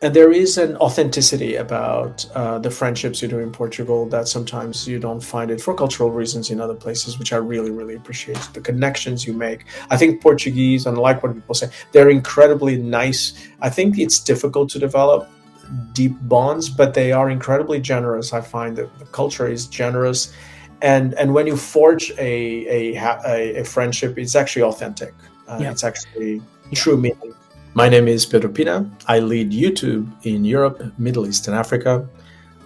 And there is an authenticity about the friendships you do in Portugal that sometimes you don't find it for cultural reasons in other places, which I really, really appreciate. The connections you make. I think Portuguese, unlike what people say, they're incredibly nice. I think it's difficult to develop deep bonds, but they are incredibly generous. I find that the culture is generous. And when you forge a friendship, it's actually authentic. Yeah. It's actually true meaning. My name is Pedro Pina. I lead YouTube in Europe, Middle East, and Africa.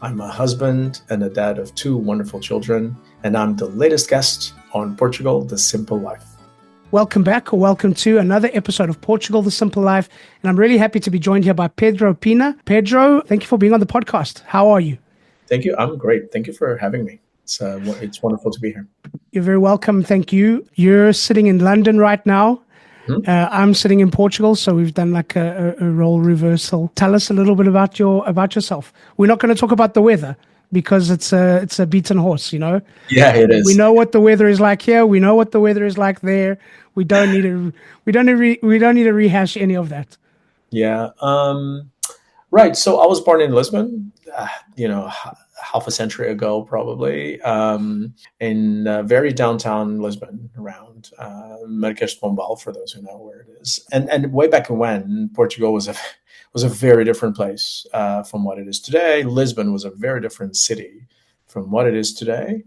I'm a husband and a dad of 2 wonderful children, and I'm the latest guest on Portugal, The Simple Life. Welcome back, or welcome to another episode of Portugal, The Simple Life. And I'm really happy to be joined here by Pedro Pina. Pedro, thank you for being on the podcast. How are you? Thank you. I'm great. Thank you for having me. It's wonderful to be here. You're very welcome. Thank you. You're sitting in London right now. I'm sitting in Portugal, so we've done like a role reversal. Tell us a little bit about yourself. We're not going to talk about the weather because it's a beaten horse, you know. Yeah, it is. We know what the weather is like here. We know what the weather is like there. We don't need to rehash any of that. Yeah. Right. So I was born in Lisbon. Half a century ago, probably, in very downtown Lisbon, around Marquês de Pombal, for those who know where it is. And way back when, Portugal was a very different place from what it is today. Lisbon was a very different city from what it is today.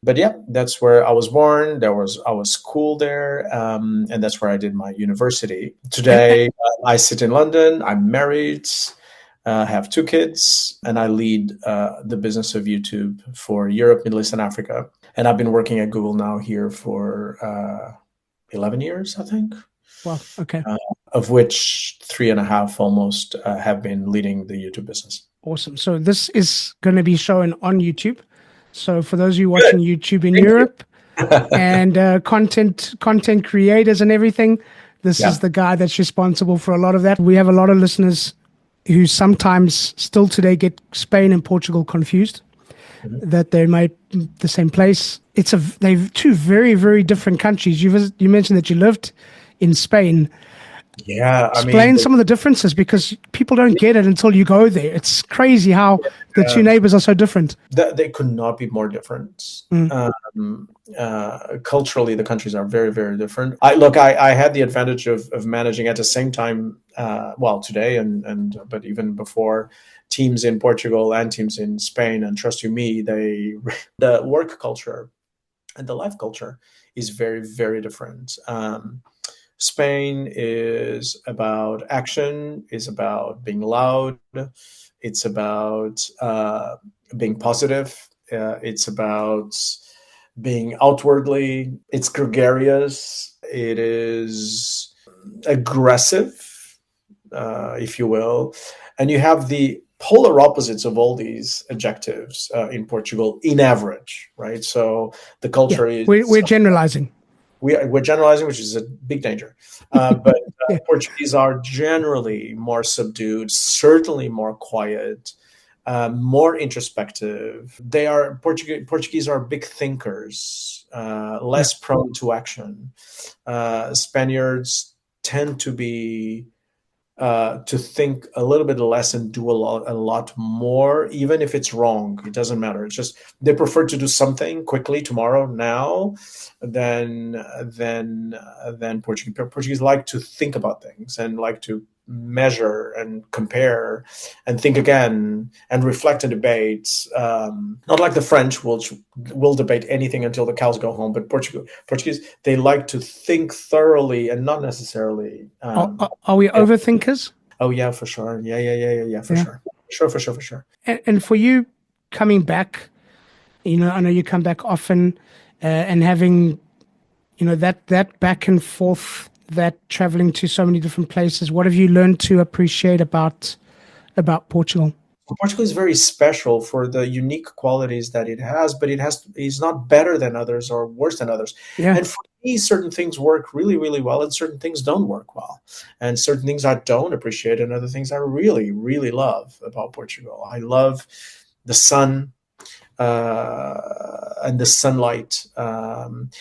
But yeah, that's where I was born. I was schooled there, and that's where I did my university. Today, I sit in London. I'm married. Have 2 kids, and I lead the business of YouTube for Europe, Middle East, and Africa. And I've been working at Google now here for 11 years, I think. Wow. Okay. Of which 3.5 almost have been leading the YouTube business. Awesome. So this is going to be shown on YouTube. So for those of you watching YouTube in Europe and content creators and everything, this is the guy that's responsible for a lot of that. We have a lot of listeners who sometimes still today get Spain and Portugal confused, that they might the same place. They've 2 very, very different countries. You mentioned that you lived in Spain. Yeah, Explain some of the differences, because people don't get it until you go there. It's crazy how the 2 neighbors are so different. They could not be more different. Culturally, the countries are very, very different. I had the advantage of managing at the same time, today but even before, teams in Portugal and teams in Spain. And trust you me, the work culture and the life culture is very, very different. Spain is about action, is about being loud, it's about being positive, it's about being outwardly, it's gregarious, it is aggressive, if you will. And you have the polar opposites of all these adjectives in Portugal in average, right? So the culture is... We're generalizing. We're generalizing, which is a big danger. But Portuguese are generally more subdued, certainly more quiet, more introspective. Portuguese are big thinkers, less prone to action. Spaniards tend to be to think a little bit less and do a lot more, even if it's wrong. It doesn't matter. It's just they prefer to do something quickly tomorrow, now, than Portuguese. Portuguese like to think about things and like to measure and compare and think again and reflect and debate. Not like the French, which will debate anything until the cows go home. But Portuguese, they like to think thoroughly and not necessarily. Are we overthinkers? Oh yeah, for sure. Yeah, for sure. And for you coming back, I know you come back often, and having, that back and forth, that traveling to so many different places. What have you learned to appreciate about Portugal? Portugal is very special for the unique qualities that it has, but it's not better than others or worse than others. Yeah. And for me, certain things work really, really well, and certain things don't work well. And certain things I don't appreciate, and other things I really, really love about Portugal. I love the sun and the sunlight. And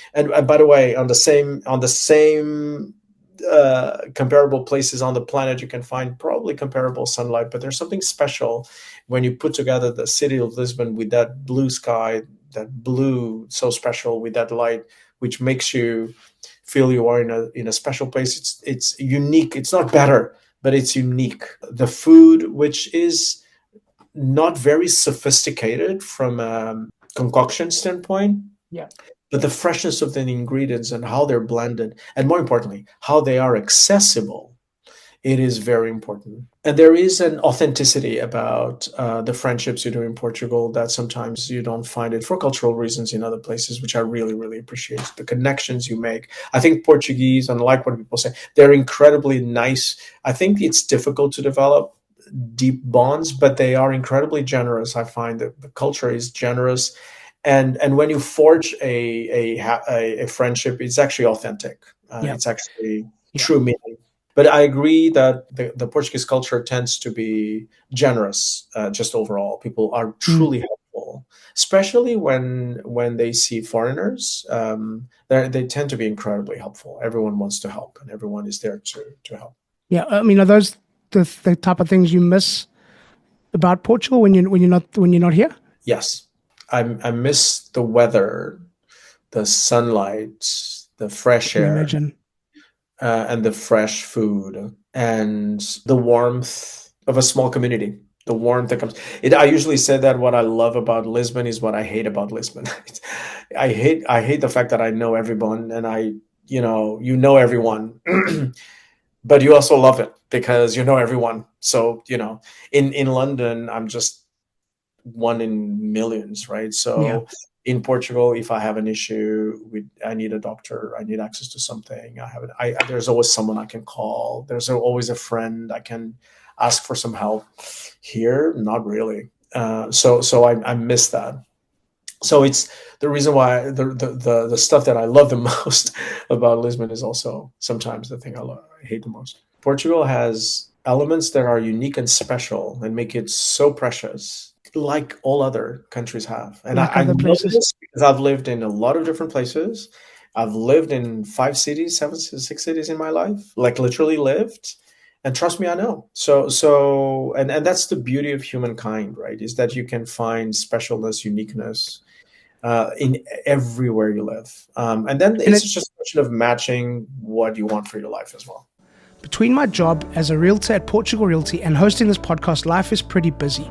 by the way, on the same comparable places on the planet. You can find probably comparable sunlight, but there's something special when you put together the city of Lisbon with that blue sky, that blue so special with that light, which makes you feel you are in a special place. It's unique. It's not better, but it's unique. The food, which is not very sophisticated from a concoction standpoint, Yeah. but the freshness of the ingredients and how they're blended, and more importantly, how they are accessible, it is very important. And there is an authenticity about the friendships you do in Portugal that sometimes you don't find it for cultural reasons in other places, which I really, really appreciate. The connections you make. I think Portuguese, unlike what people say, they're incredibly nice. I think it's difficult to develop deep bonds, but they are incredibly generous. I find that the culture is generous, and when you forge a friendship, it's actually authentic. Yeah. It's actually Yeah. true meaning. But I agree that the Portuguese culture tends to be generous. Just overall, people are truly helpful, especially when they see foreigners. They tend to be incredibly helpful. Everyone wants to help, and everyone is there to help. Yeah. I mean, are those the type of things you miss about Portugal when you're not here? Yes, I miss the weather, the sunlight, the I fresh can air, imagine. and the fresh food, and the warmth of a small community. The warmth that comes. I usually say that what I love about Lisbon is what I hate about Lisbon. I hate the fact that I know everyone, and you know everyone, but you also love it because you know everyone. So in London, I'm just one in millions, right? Yeah. So in Portugal, if I have an issue with, I need a doctor, I need access to something, there's always someone I can call. There's always a friend I can ask for some help. Here, not really. So I miss that. So it's the reason why the stuff that I love the most about Lisbon is also sometimes the thing I hate the most. Portugal has elements that are unique and special and make it so precious, like all other countries have. And Like I other know places. this because I've lived in a lot of different places. I've lived in 5 cities, 6 cities in my life, like literally lived. And trust me, I know. And that's the beauty of humankind, right? Is that you can find specialness, uniqueness in everywhere you live. And then And it's just a question of matching what you want for your life as well. between my job as a realtor at Portugal Realty and hosting this podcast, life is pretty busy.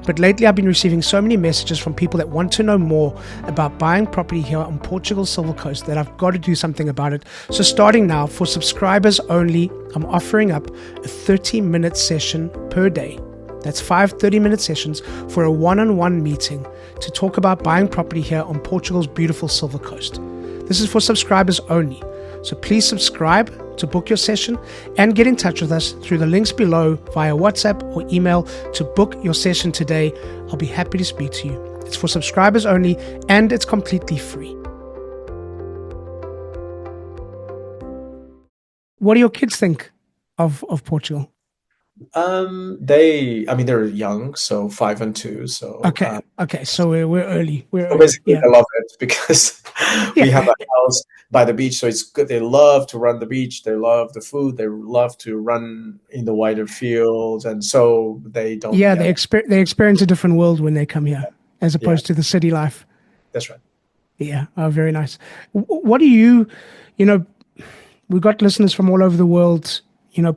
But lately I've been receiving so many messages from people that want to know more about buying property here on Portugal's Silver Coast that I've got to do something about it. So starting now, for subscribers only, I'm offering up a 30-minute session per day. That's 5 30-minute sessions for a one-on-one meeting to talk about buying property here on Portugal's beautiful Silver Coast. This is for subscribers only. So please subscribe to book your session and get in touch with us through the links below via WhatsApp or email to book your session today. I'll be happy to speak to you. It's for subscribers only and it's completely free. What do your kids think of Portugal? They're young, so 5 and 2. So Okay. So we're early. We're so early. basically, Yeah. they love it because we have Yeah. a house by the beach, so it's good. They love to run the beach. They love the food. They love to run in the wider fields, and so they don't. Yeah. Yeah, They experience a different world when they come here as yeah, opposed to the city life. that's right. Yeah. Oh, very nice. What do you know, we've got listeners from all over the world.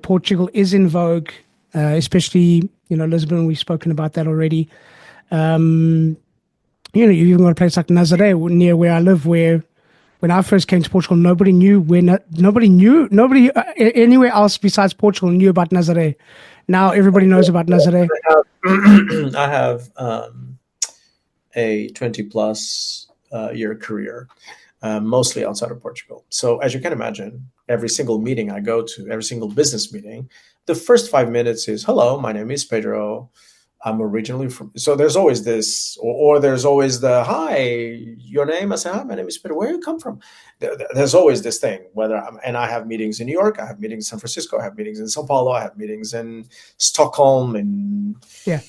Portugal is in vogue, especially, Lisbon. We've spoken about that already. You've even got a place like Nazaré near where I live, where when I first came to Portugal, nobody knew nobody anywhere else besides Portugal knew about Nazaré. Now everybody knows about Nazaré. I have a 20 plus year career, mostly outside of Portugal. So as you can imagine, every single meeting I go to, every single business meeting, the first 5 minutes is, hello, my name is Pedro. I'm originally from, so there's always this, or there's always the, hi, your name? I say, hi, my name is Pedro. Where you come from? There's always this thing, and I have meetings in New York, I have meetings in San Francisco, I have meetings in Sao Paulo, I have meetings in Stockholm, in Yeah,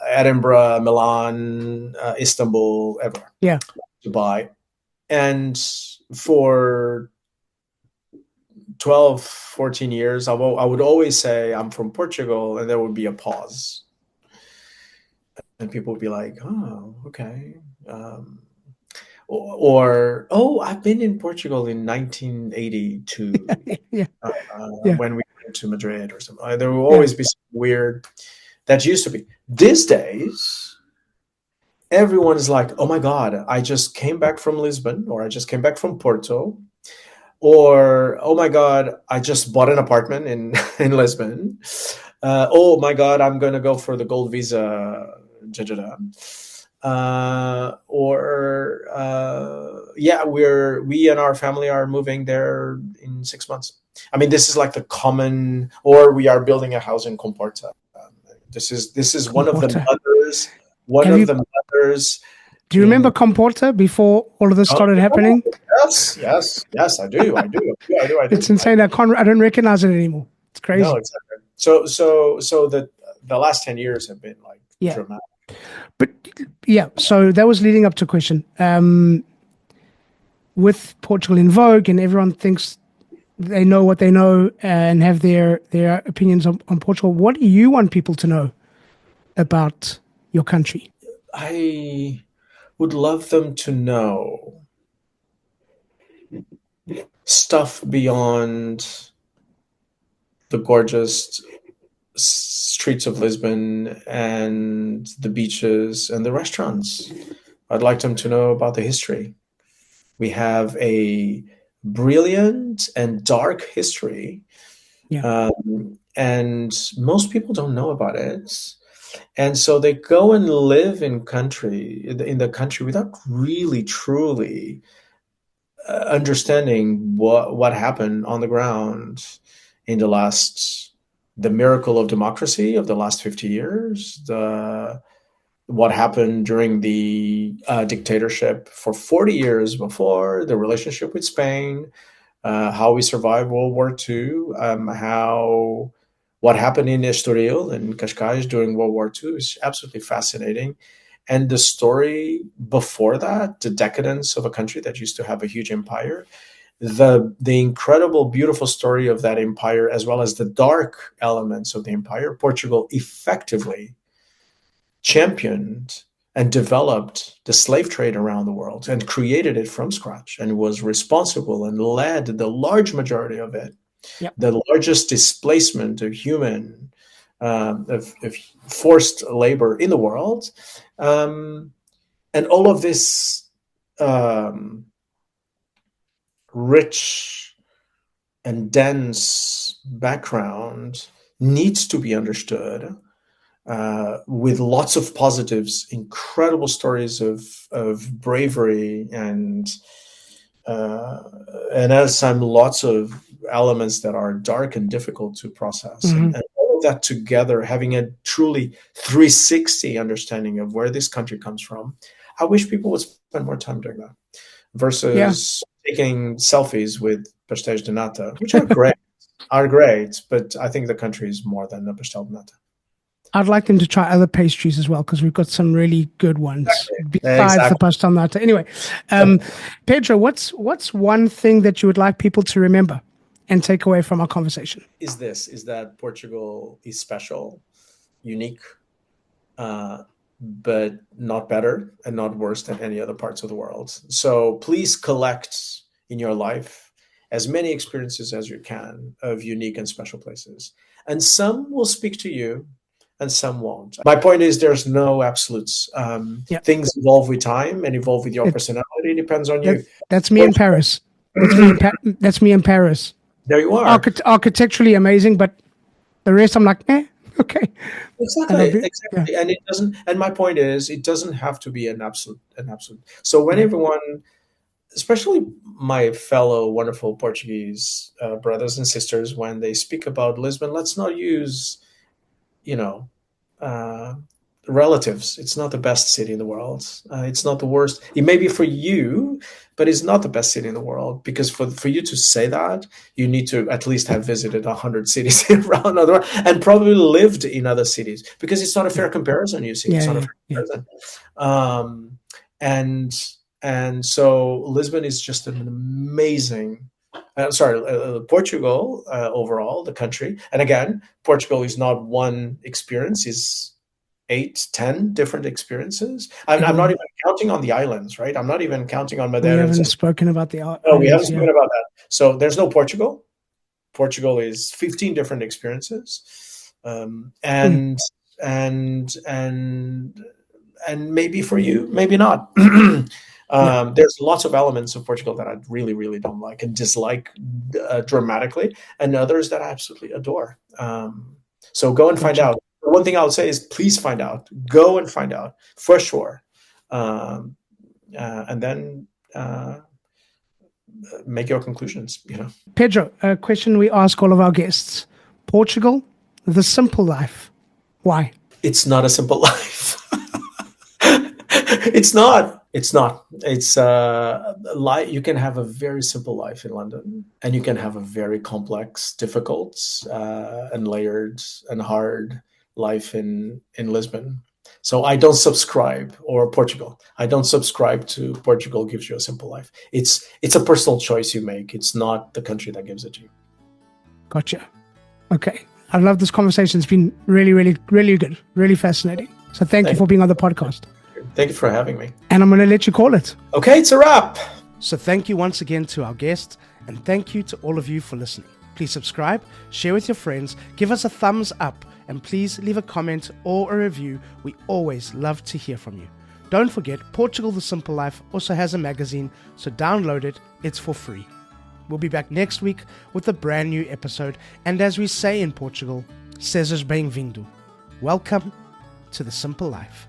Edinburgh, Milan, Istanbul, ever, yeah, Dubai. And for 12, 14 years, I would always say I'm from Portugal, and there would be a pause. And people would be like, oh, okay. Oh, I've been in Portugal in 1982 Yeah. Yeah. when we went to Madrid or something. There will always be some weird, that used to be. These days, everyone is like, oh my God, I just came back from Lisbon, or I just came back from Porto, or oh my God, I just bought an apartment in, in Lisbon. Oh my God, I'm going to go for the gold visa. Yeah, we and our family are moving there in 6 months. I mean, this is like the common, or we are building a house in Comporta. This is one of the Comporta. mothers, one Have of you, the mothers do you remember in. Comporta before all of this Oh, started happening? yes, I do. It's insane. I don't recognize it anymore. It's No, crazy. exactly. So the last 10 years have been like Yeah. dramatic. But yeah, so that was leading up to a question. With Portugal in vogue and everyone thinks they know what they know and have their opinions on Portugal, what do you want people to know about your country? I would love them to know stuff beyond the gorgeous streets of Lisbon and the beaches and the restaurants. I'd like them to know about the history. We have a brilliant and dark history, Yeah. and most people don't know about it. And so they go and live in the country without really truly understanding what happened on the ground in the miracle of democracy of the last 50 years, the what happened during the dictatorship for 40 years before, the relationship with Spain, how we survived World War II, how what happened in Estoril and Cascais during World War II is absolutely fascinating. And the story before that, the decadence of a country that used to have a huge empire, the incredible, beautiful story of that empire, as well as the dark elements of the empire. Portugal effectively championed and developed the slave trade around the world and created it from scratch, and was responsible and led the large majority of it, Yep. the largest displacement of of forced labor in the world, and all of this um, rich and dense background needs to be understood, with lots of positives, incredible stories of bravery, and as some lots of elements that are dark and difficult to process, Mm-hmm. and all of that together, having a truly 360 understanding of where this country comes from. I wish people would spend more time doing that Yeah. versus taking selfies with pastéis de nata, which are great, but I think the country is more than a pastel de nata. I'd like them to try other pastries as well because we've got some really good ones besides the Exactly. pastel nata. Anyway, Pedro, what's one thing that you would like people to remember and take away from our conversation? Is that Portugal is special, unique, but not better and not worse than any other parts of the world. So please collect in your life as many experiences as you can of unique and special places. And some will speak to you and some won't. My point is there's no absolutes. Yeah. Things evolve with time and evolve with your It, personality. It depends on that, you. that's me in Paris. That's me in Paris. There you are. Architecturally amazing, but the rest I'm like, okay. And Exactly, yeah. exactly. And it doesn't, and my point is it doesn't have to be an absolute. So when everyone, especially my fellow wonderful Portuguese brothers and sisters, when they speak about Lisbon, let's not use, you know, uh, relatives. It's not the best city in the world. It's not the worst. It may be for you, but it's not the best city in the world, because for you to say that, you need to at least have visited 100 cities around the world and probably lived in other cities, because it's not a fair comparison. You see, it's not a fair Yeah. comparison. Um, and and so Lisbon is just an amazing Portugal overall, the country. And again, Portugal is not one experience; is 8, 10 different experiences. I'm not even counting on the islands, right? I'm not even counting on We Madeira. haven't spoken about the No, we haven't islands, spoken about that. So there's no Portugal. Portugal is 15 different experiences, and maybe for you, maybe not. There's lots of elements of Portugal that I really, really don't like and dislike dramatically, and others that I absolutely adore. So go and find out. One thing I would say is please find out. Go and find out for sure, and then make your conclusions. Pedro, a question we ask all of our guests: Portugal, the simple life. Why? It's not a simple life. It's not. It's you can have a very simple life in London, and you can have a very complex, difficult, and layered and hard life in Lisbon. So I don't subscribe, or Portugal. I don't subscribe to Portugal gives you a simple life. It's a personal choice you make. It's not the country that gives it to you. Gotcha. Okay. I love this conversation. It's been really, really, really good. Really fascinating. So thank you for being on the podcast. Thank you for having me. And I'm going to let you call it. Okay, it's a wrap. So thank you once again to our guests, and thank you to all of you for listening. Please subscribe, share with your friends, give us a thumbs up, and please leave a comment or a review. We always love to hear from you. Don't forget, Portugal The Simple Life also has a magazine, so download it. It's for free. We'll be back next week with a brand new episode. And as we say in Portugal, sejas bem-vindo. Welcome to The Simple Life.